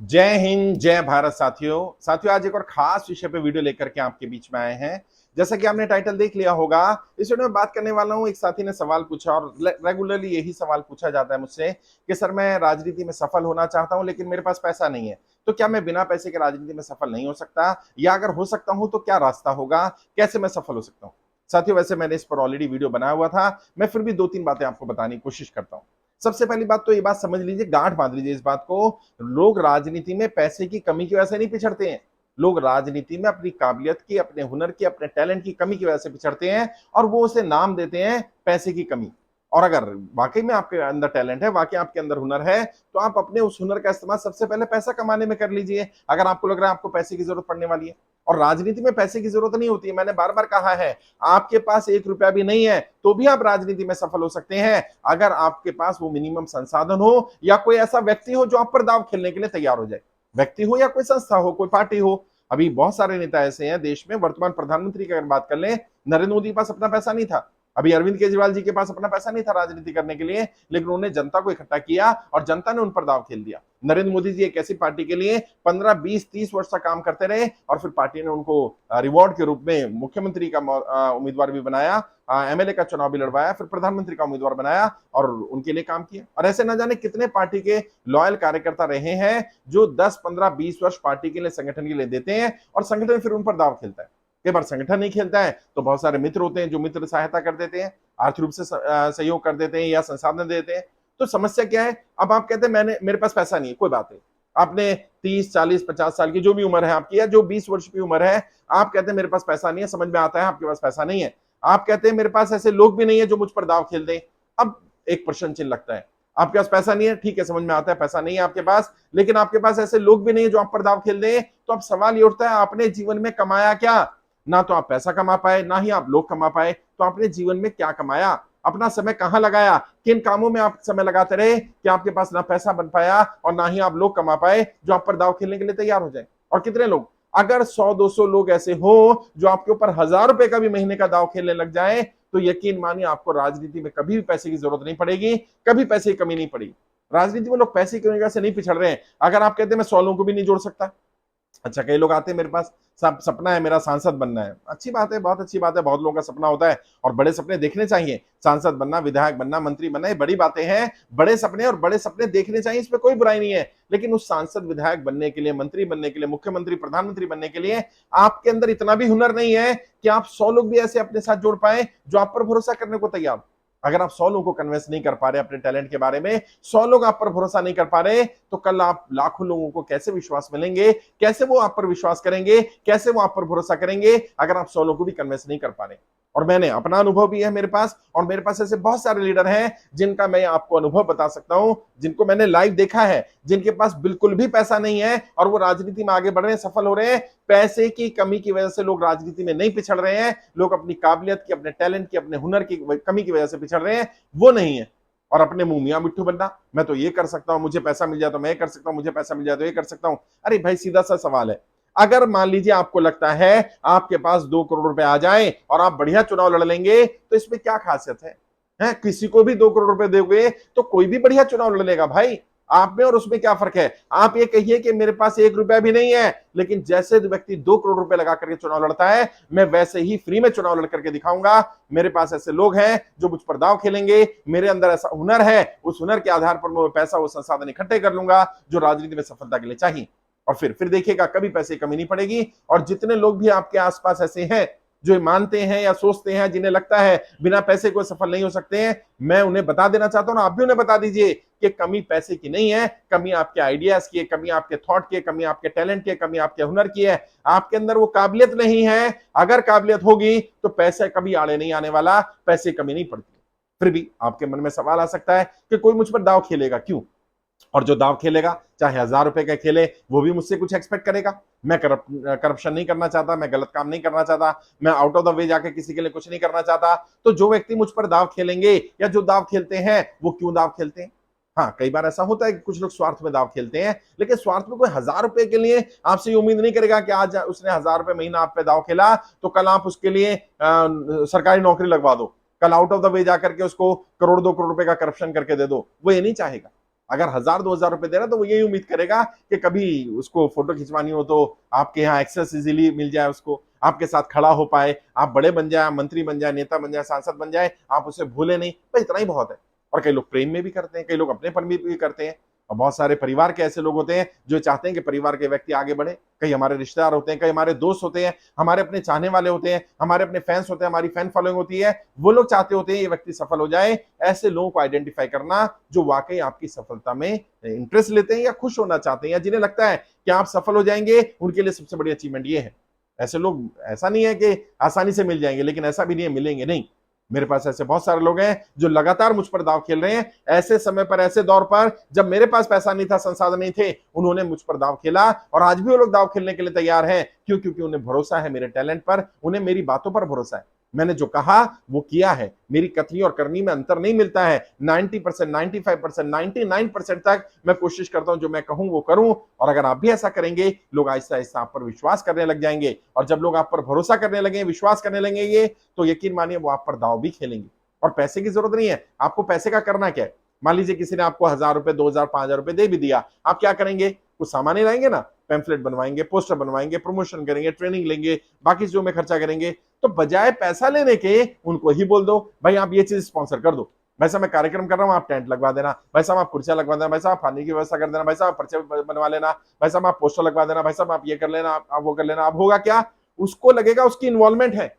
जय हिंद, जय भारत। साथियों आज एक और खास विषय पे वीडियो लेकर के आपके बीच में आए हैं। जैसा कि आपने टाइटल देख लिया होगा, इस वीडियो में बात करने वाला हूं। एक साथी ने सवाल पूछा और रेगुलरली यही सवाल पूछा जाता है मुझसे कि सर, मैं राजनीति में सफल होना चाहता हूं लेकिन मेरे पास पैसा नहीं है। तो क्या मैं बिना पैसे के राजनीति में सफल नहीं हो सकता, या अगर हो सकता हूं तो क्या रास्ता होगा, कैसे मैं सफल हो सकता हूं। साथियों, वैसे मैंने इस पर ऑलरेडी वीडियो बनाया हुआ था, मैं फिर भी दो तीन बातें आपको बताने की कोशिश करता हूं। सबसे पहली बात तो ये बात समझ लीजिए, गांठ बांध लीजिए इस बात को। लोग राजनीति में पैसे की कमी की वजह से नहीं पिछड़ते हैं। लोग राजनीति में अपनी काबिलियत की, अपने हुनर की, अपने टैलेंट की कमी की वजह से पिछड़ते हैं, और वो उसे नाम देते हैं पैसे की कमी। और अगर वाकई में आपके अंदर टैलेंट है, वाकई आपके अंदर हुनर है, तो आप अपने उस हुनर का इस्तेमाल सबसे पहले पैसा कमाने में कर लीजिए, अगर आपको लग रहा है आपको पैसे की जरूरत पड़ने वाली है। और राजनीति में पैसे की जरूरत नहीं होती है, मैंने बार बार कहा है। आपके पास 1 रुपया भी नहीं है तो भी आप राजनीति में सफल हो सकते हैं, अगर आपके पास वो मिनिमम संसाधन हो, या कोई ऐसा व्यक्ति हो जो आप पर दाव खेलने के लिए तैयार हो जाए। व्यक्ति हो या कोई संस्था हो, कोई पार्टी हो। अभी बहुत सारे नेता ऐसे हैं देश में, वर्तमान प्रधानमंत्री की अगर बात कर लें, नरेंद्र मोदी के पास अपना पैसा नहीं था। अभी अरविंद केजरीवाल जी के पास अपना पैसा नहीं था राजनीति करने के लिए, लेकिन उन्होंने जनता को इकट्ठा किया और जनता ने उन पर दाव खेल दिया। नरेंद्र मोदी जी एक ऐसी पार्टी के लिए 15 20 30 वर्ष तक काम करते रहे, और फिर पार्टी ने उनको रिवॉर्ड के रूप में मुख्यमंत्री का उम्मीदवार भी बनाया, एमएलए का चुनाव भी लड़वाया, फिर प्रधानमंत्री का उम्मीदवार बनाया और उनके लिए काम किया। और ऐसे न जाने कितने पार्टी के लॉयल कार्यकर्ता रहे हैं जो 10 15 20 वर्ष पार्टी के लिए, संगठन के लिए देते हैं, और संगठन फिर उन पर दाव खेलता है। कई बार संगठन नहीं खेलता है तो बहुत सारे मित्र होते हैं जो मित्र सहायता कर देते हैं, आर्थिक रूप से सहयोग कर देते हैं या संसाधन देते हैं। तो समस्या क्या है? अब आप कहते हैं मैंने मेरे पास पैसा नहीं है, कोई बात नहीं। आपने 30 40 50 साल की जो भी उम्र है आपकी, या जो 20 वर्ष की उम्र है, आप कहते हैं मेरे पास पैसा नहीं है, समझ में आता है आपके पास पैसा नहीं है। आप कहते हैं मेरे पास ऐसे लोग भी नहीं है जो मुझ पर दाव खेल दें। अब एक प्रश्न चिन्ह लगता है। आपके पास पैसा नहीं है, ठीक है, समझ में आता है पैसा नहीं है आपके पास, लेकिन आपके पास ऐसे लोग भी नहीं है जो आप पर दाव खेल दें। तो अब सवाल ये उठता है, आपने जीवन में कमाया क्या? ना तो आप पैसा कमा पाए, ना ही आप लोग कमा पाए। तो आपने जीवन में क्या कमाया? अपना समय कहां लगाया? किन कामों में आप समय लगाते रहे कि आपके पास ना पैसा बन पाया और ना ही आप लोग कमा पाए जो आप पर दाव खेलने के लिए तैयार हो जाए। और कितने लोग, अगर 100 200 लोग ऐसे हो जो आपके ऊपर 1000 रुपए का भी महीने का दाव खेलने लग जाए, तो यकीन मानिए आपको राजनीति में कभी भी पैसे की जरूरत नहीं पड़ेगी, कभी पैसे की कमी नहीं पड़ेगी। राजनीति में लोग पैसे की वजह से नहीं पिछड़ रहे हैं। अगर आप कहते हैं मैं 100 लोगों को भी नहीं जोड़ सकता, अच्छा, कई लोग आते हैं मेरे पास, सब सपना है मेरा सांसद बनना है। अच्छी बात है, बहुत अच्छी बात है, बहुत लोगों का सपना होता है और बड़े सपने देखने चाहिए। सांसद बनना, विधायक बनना, मंत्री बनना, ये बड़ी बातें हैं। बड़े सपने और बड़े सपने देखने चाहिए, इसमें कोई बुराई नहीं है। लेकिन उस सांसद विधायक बनने के लिए, मंत्री बनने के लिए, मुख्यमंत्री प्रधानमंत्री बनने के लिए आपके अंदर इतना भी हुनर नहीं है कि आप 100 लोग भी ऐसे अपने साथ जोड़ पाए जो आप पर भरोसा करने को तैयार। अगर आप 100 लोगों को कन्विंस नहीं कर पा रहे अपने टैलेंट के बारे में, 100 लोग आप पर भरोसा नहीं कर पा रहे, तो कल आप लाखों लोगों को कैसे विश्वास मिलेंगे? कैसे वो आप पर विश्वास करेंगे? कैसे वो आप पर भरोसा करेंगे अगर आप 100 लोगों को भी कन्विंस नहीं कर पा रहे? और मैंने अपना अनुभव भी है मेरे पास, और मेरे पास ऐसे बहुत सारे लीडर हैं जिनका मैं आपको अनुभव बता सकता हूं, जिनको मैंने लाइव देखा है, जिनके पास बिल्कुल भी पैसा नहीं है और वो राजनीति में आगे बढ़ रहे हैं, सफल हो रहे हैं। पैसे की कमी की वजह से लोग राजनीति में नहीं पिछड़ रहे हैं, लोग अपनी काबिलियत की, अपने टैलेंट की, अपने हुनर की कमी की वजह से पिछड़ रहे हैं, वो नहीं है। और अपने मुंह मियां मिट्ठू बनना, मैं तो ये कर सकता हूं, मुझे पैसा मिल जाए तो मैं ये कर सकता हूं, मुझे पैसा मिल जाए तो ये कर सकता हूं। अरे भाई, सीधा सा सवाल है। अगर मान लीजिए आपको लगता है आपके पास 2 करोड़ रुपए आ जाएं और आप बढ़िया चुनाव लड़ लेंगे, तो इसमें क्या खासियत है? किसी को भी 2 करोड़ रुपए दोगे तो कोई भी बढ़िया चुनाव लड़ लेगा भाई। आप में और उसमें क्या फर्क है? आप ये कहिए कि मेरे पास 1 रुपया भी नहीं है, लेकिन जैसे व्यक्ति 2 करोड़ रुपए लगा करके चुनाव लड़ता है, मैं वैसे ही फ्री में चुनाव लड़ करके दिखाऊंगा। मेरे पास ऐसे लोग हैं जो मुझ पर दाव खेलेंगे, मेरे अंदर ऐसा हुनर है, उस हुनर के आधार पर मैं पैसा, वो संसाधन इकट्ठे कर लूंगा जो राजनीति में सफलता के लिए चाहिए। और फिर देखिएगा, कभी पैसे की कमी नहीं पड़ेगी। और जितने लोग भी आपके आसपास ऐसे हैं जो मानते हैं या सोचते हैं, जिन्हें लगता है बिना पैसे को सफल नहीं हो सकते हैं, मैं उन्हें बता देना चाहता हूं, आप भी उन्हें बता दीजिए कि कमी पैसे की नहीं है, कमी आपके आइडियाज की है, कमी आपके थॉट की है, कमी आपके टैलेंट की है, कमी आपके हुनर की है। आपके अंदर वो काबिलियत नहीं है। अगर काबिलियत होगी तो पैसे कभी आड़े नहीं आने वाला, पैसे की कमी नहीं पड़ती। फिर भी आपके मन में सवाल आ सकता है कि कोई मुझ पर दाव खेलेगा क्यों? और जो दाव खेलेगा, चाहे 1000 रुपए का खेले, वो भी मुझसे कुछ एक्सपेक्ट करेगा। मैं करप्शन नहीं करना चाहता, मैं गलत काम नहीं करना चाहता, मैं आउट ऑफ द वे जाके किसी के लिए कुछ नहीं करना चाहता। तो जो व्यक्ति मुझ पर दाव खेलेंगे या जो दाव खेलते हैं, वो क्यों दाव खेलते हैं? हाँ, कई बार ऐसा होता है कि कुछ लोग स्वार्थ में दाव खेलते हैं, लेकिन स्वार्थ में कोई 1000 रुपए के लिए आपसे ये उम्मीद नहीं करेगा कि आज उसने 1000 रुपए महीना आप पे दाव खेला तो कल आप उसके लिए सरकारी नौकरी लगवा दो, कल आउट ऑफ द वे जाकर के उसको 1 करोड़ 2 करोड़ रुपए का करप्शन करके दे दो। वो ये नहीं चाहेगा। अगर 1000-2000 रुपए दे रहा है तो वो यही उम्मीद करेगा कि कभी उसको फोटो खिंचवानी हो तो आपके यहाँ एक्सेस इजीली मिल जाए, उसको आपके साथ खड़ा हो पाए, आप बड़े बन जाए, मंत्री बन जाए, नेता बन जाए, सांसद बन जाए, आप उसे भूले नहीं, बस इतना ही बहुत है। और कई लोग प्रेम में भी करते हैं, कई लोग अपनेपन में भी करते हैं। और बहुत सारे परिवार के ऐसे लोग होते हैं जो चाहते हैं कि परिवार के व्यक्ति आगे बढ़े। कई हमारे रिश्तेदार होते हैं, कई हमारे दोस्त होते हैं, हमारे अपने चाहने वाले होते हैं, हमारे अपने फैंस होते हैं, हमारी फैन फॉलोइंग होती है। वो लोग चाहते होते हैं ये व्यक्ति सफल हो जाए। ऐसे लोगों को आइडेंटिफाई करना जो वाकई आपकी सफलता में इंटरेस्ट लेते हैं या खुश होना चाहते हैं, या जिन्हें लगता है कि आप सफल हो जाएंगे, उनके लिए सबसे बड़ी अचीवमेंट ये है। ऐसे लोग, ऐसा नहीं है कि आसानी से मिल जाएंगे, लेकिन ऐसा भी नहीं है मिलेंगे नहीं। मेरे पास ऐसे बहुत सारे लोग हैं जो लगातार मुझ पर दाव खेल रहे हैं। ऐसे समय पर, ऐसे दौर पर जब मेरे पास पैसा नहीं था, संसाधन नहीं थे, उन्होंने मुझ पर दाव खेला, और आज भी वो लोग दाव खेलने के लिए तैयार हैं। क्यों? क्योंकि उन्हें भरोसा है मेरे टैलेंट पर, उन्हें मेरी बातों पर भरोसा है। मैंने जो कहा वो किया है। मेरी कथनी और करनी में अंतर नहीं मिलता है। 90%, 95%, 99% तक मैं कोशिश करता हूं जो मैं कहूं वो करूं। और अगर आप भी ऐसा करेंगे, लोग आहिस्ता आहिस्ता आप पर विश्वास करने लग जाएंगे। और जब लोग आप पर भरोसा करने लगे, विश्वास करने लगेंगे, तो यकीन मानिए वो आप पर दाव भी खेलेंगे। और पैसे की जरूरत नहीं है। आपको पैसे का करना क्या है? मान लीजिए किसी ने आपको 1000 रुपए, 2000, 5000 रुपए दे भी दिया, आप क्या करेंगे? कुछ सामान ही लाएंगे ना, पैम्फलेट बनवाएंगे, पोस्टर बनवाएंगे, प्रमोशन करेंगे, ट्रेनिंग लेंगे, बाकी चीजों में खर्चा करेंगे। तो बजाय पैसा लेने के उनको ही बोल दो, भाई आप ये चीज स्पॉन्सर कर दो, भाई साहब मैं कार्यक्रम कर रहा हूँ, आप टेंट लगवा देना, भाई साहब आप कुर्सियां लगवा देना, भाई साहब खाने की व्यवस्था कर देना, भाई साहब पर्चे बनवा लेना, भाई साहब आप पोस्टर लगवा देना, भाई साहब आप ये कर लेना, आप वो कर लेना। अब होगा क्या? उसको लगेगा उसकी इन्वॉल्वमेंट है।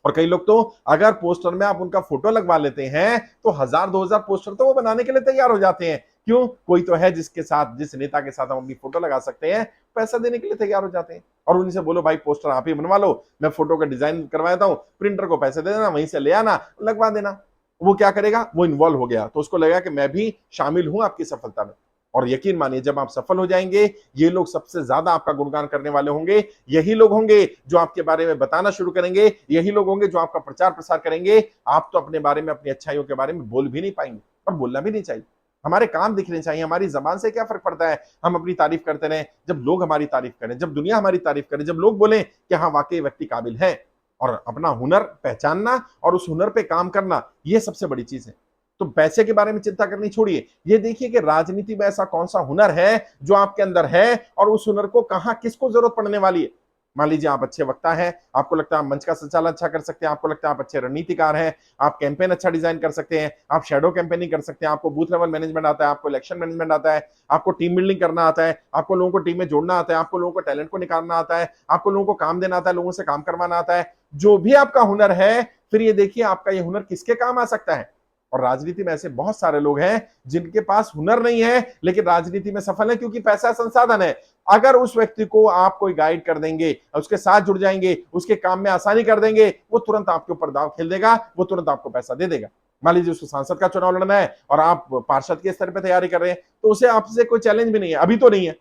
और कई लोग तो अगर पोस्टर में आप उनका फोटो लगवा लेते हैं तो 1000-2000 पोस्टर तो वो बनाने के लिए तैयार हो जाते हैं। क्यों? कोई तो है जिसके साथ, जिस नेता के साथ हम अपनी फोटो लगा सकते हैं, पैसा देने के लिए तैयार हो जाते हैं। और उनसे बोलो भाई पोस्टर आप ही बनवा लो, मैं फोटो का डिजाइन करवा देता हूं, प्रिंटर को पैसे दे देना, वहीं से ले आना, लगवा देना। वो क्या करेगा? वो इन्वॉल्व हो गया, तो उसको लगेगा कि मैं भी शामिल हूं आपकी सफलता में। और यकीन मानिए जब आप सफल हो जाएंगे, ये लोग सबसे ज्यादा आपका गुणगान करने वाले होंगे। यही लोग होंगे जो आपके बारे में बताना शुरू करेंगे, यही लोग होंगे जो आपका प्रचार प्रसार करेंगे। आप तो अपने बारे में, अपनी अच्छाइयों के बारे में बोल भी नहीं पाएंगे, और बोलना भी नहीं चाहिए। हमारे काम दिखने चाहिए। हमारी जबान से क्या फर्क पड़ता है? हम अपनी तारीफ करते रहे, जब लोग हमारी तारीफ करें, जब दुनिया हमारी तारीफ करे, जब लोग बोले कि हाँ वाकई व्यक्ति काबिल है। और अपना हुनर पहचानना और उस हुनर पे काम करना, ये सबसे बड़ी चीज है। तो पैसे के बारे में चिंता करनी छोड़िए। ये देखिए कि राजनीति में ऐसा कौन सा हुनर है जो आपके अंदर है, और उस हुनर को कहां, किसको जरूरत पड़ने वाली है। मान लीजिए आप अच्छे वक्ता हैं, आपको लगता है आप मंच का संचालन अच्छा कर सकते हैं, आपको लगता है आप अच्छे रणनीतिकार हैं, आप कैंपेन अच्छा डिजाइन कर सकते हैं, आप शैडो कैंपेनिंग कर सकते हैं, आपको बूथ लेवल मैनेजमेंट आता है, आपको इलेक्शन मैनेजमेंट आता है, आपको टीम बिल्डिंग करना आता है, आपको लोगों को टीम में जोड़ना आता है, आपको लोगों को टैलेंट को निकालना आता है, आपको लोगों को काम देना आता है, लोगों से काम करवाना आता है। जो भी आपका हुनर है, फिर ये देखिए आपका ये हुनर किसके काम आ सकता है। और राजनीति में ऐसे बहुत सारे लोग हैं जिनके पास हुनर नहीं है लेकिन राजनीति में सफल है, क्योंकि पैसा संसाधन है। अगर उस व्यक्ति को आप कोई गाइड कर देंगे, उसके साथ जुड़ जाएंगे, उसके काम में आसानी कर देंगे, वो तुरंत आपके ऊपर दांव खेल देगा, वो तुरंत आपको पैसा दे देगा। मान लीजिए उसको सांसद का चुनाव लड़ना है और आप पार्षद के स्तर पर तैयारी कर रहे हैं, तो उसे आपसे कोई चैलेंज भी नहीं है, अभी तो नहीं है,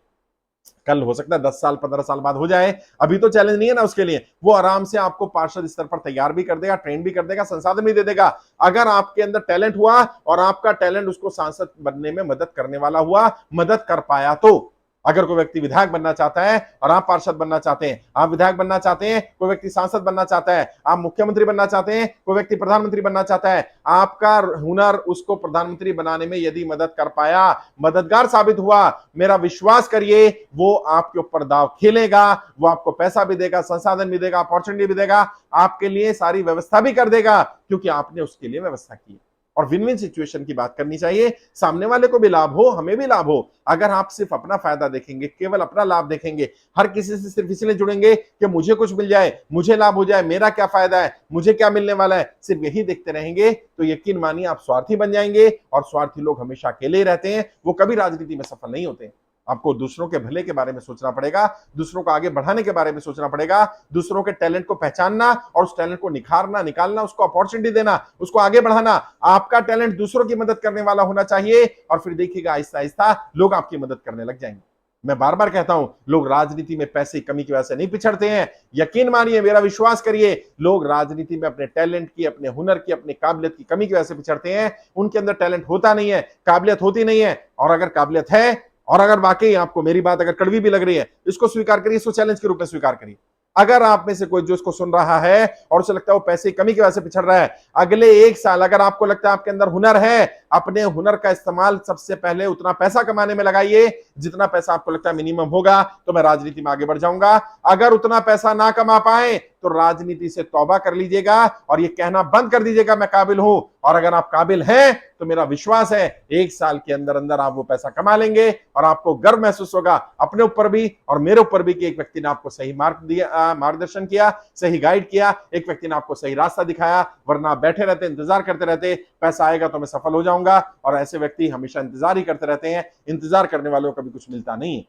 कल हो सकता है 10 साल 15 साल बाद हो जाए, अभी तो चैलेंज नहीं है ना उसके लिए। वो आराम से आपको पार्षद स्तर पर तैयार भी कर देगा, ट्रेन भी कर देगा, संसाधन भी दे देगा। अगर आपके अंदर टैलेंट हुआ और आपका टैलेंट उसको सांसद बनने में मदद करने वाला हुआ, मदद कर पाया, तो अगर कोई व्यक्ति विधायक बनना चाहता है और आप पार्षद बनना चाहते हैं, आप विधायक बनना चाहते हैं, कोई व्यक्ति सांसद बनना चाहता है, आप मुख्यमंत्री बनना चाहते हैं, कोई व्यक्ति प्रधानमंत्री बनना चाहता है, आपका हुनर उसको प्रधानमंत्री बनाने में यदि मदद कर पाया, मददगार साबित हुआ, मेरा विश्वास करिए वो आपके ऊपर दांव खेलेगा, वो आपको पैसा भी देगा, संसाधन भी देगा, अपॉर्चुनिटी भी देगा, आपके लिए सारी व्यवस्था भी कर देगा, क्योंकि आपने उसके लिए व्यवस्था की। और विन विन सिचुएशन की बात करनी चाहिए, सामने वाले को भी लाभ हो, हमें भी लाभ हो। अगर आप सिर्फ अपना फायदा देखेंगे, केवल अपना लाभ देखेंगे, हर किसी से सिर्फ इसलिए जुड़ेंगे कि मुझे कुछ मिल जाए, मुझे लाभ हो जाए, मेरा क्या फायदा है, मुझे क्या मिलने वाला है, सिर्फ यही देखते रहेंगे, तो यकीन मानिए आप स्वार्थी बन जाएंगे। और स्वार्थी लोग हमेशा अकेले ही रहते हैं, वो कभी राजनीति में सफल नहीं होते। आपको दूसरों के भले के बारे में सोचना पड़ेगा, दूसरों को आगे बढ़ाने के बारे में सोचना पड़ेगा, दूसरों के टैलेंट को पहचानना और उस टैलेंट को निखारना, निकालना, उसको अपॉर्चुनिटी देना, उसको आगे बढ़ाना। आपका टैलेंट दूसरों की मदद करने वाला होना चाहिए, और फिर देखिएगा आहिस्ता आहिस्ता लोग आपकी मदद करने लग जाएंगे। मैं बार बार कहता हूं, लोग राजनीति में पैसे की कमी की वजह से नहीं पिछड़ते हैं। यकीन मानिए, मेरा विश्वास करिए, लोग राजनीति में अपने टैलेंट की, अपने हुनर की, अपनी काबिलियत की कमी की वजह से पिछड़ते हैं। उनके अंदर टैलेंट होता नहीं है, काबिलियत होती नहीं है। और अगर काबिलियत है, और अगर वाकई आपको मेरी बात अगर कड़वी भी लग रही है, इसको स्वीकार करिए, इसको चैलेंज के रूप में स्वीकार करिए। अगर आप में से कोई जो इसको सुन रहा है और उसे लगता है वो पैसे की कमी की वजह से पिछड़ रहा है, अगले 1 साल अगर आपको लगता है आपके अंदर हुनर है, अपने हुनर का इस्तेमाल सबसे पहले उतना पैसा कमाने में लगाइए जितना पैसा आपको लगता है मिनिमम होगा, तो मैं राजनीति में आगे बढ़ जाऊंगा। अगर उतना पैसा ना कमा पाए तो राजनीति से तौबा कर लीजिएगा और ये कहना बंद कर दीजिएगा मैं काबिल हूं। और अगर आप काबिल हैं तो मेरा विश्वास है 1 साल के अंदर अंदर आप वो पैसा कमा लेंगे और आपको गर्व महसूस होगा अपने ऊपर भी और मेरे ऊपर भी कि एक व्यक्ति ने आपको सही मार्गदर्शन किया, सही गाइड किया, एक व्यक्ति ने आपको सही रास्ता दिखाया। वरना आप बैठे रहते, इंतजार करते रहते, पैसा आएगा तो मैं सफल हो जाऊंगा, और ऐसे व्यक्ति हमेशा इंतजार ही करते रहते हैं। इंतजार करने वालों को कभी कुछ मिलता नहीं है।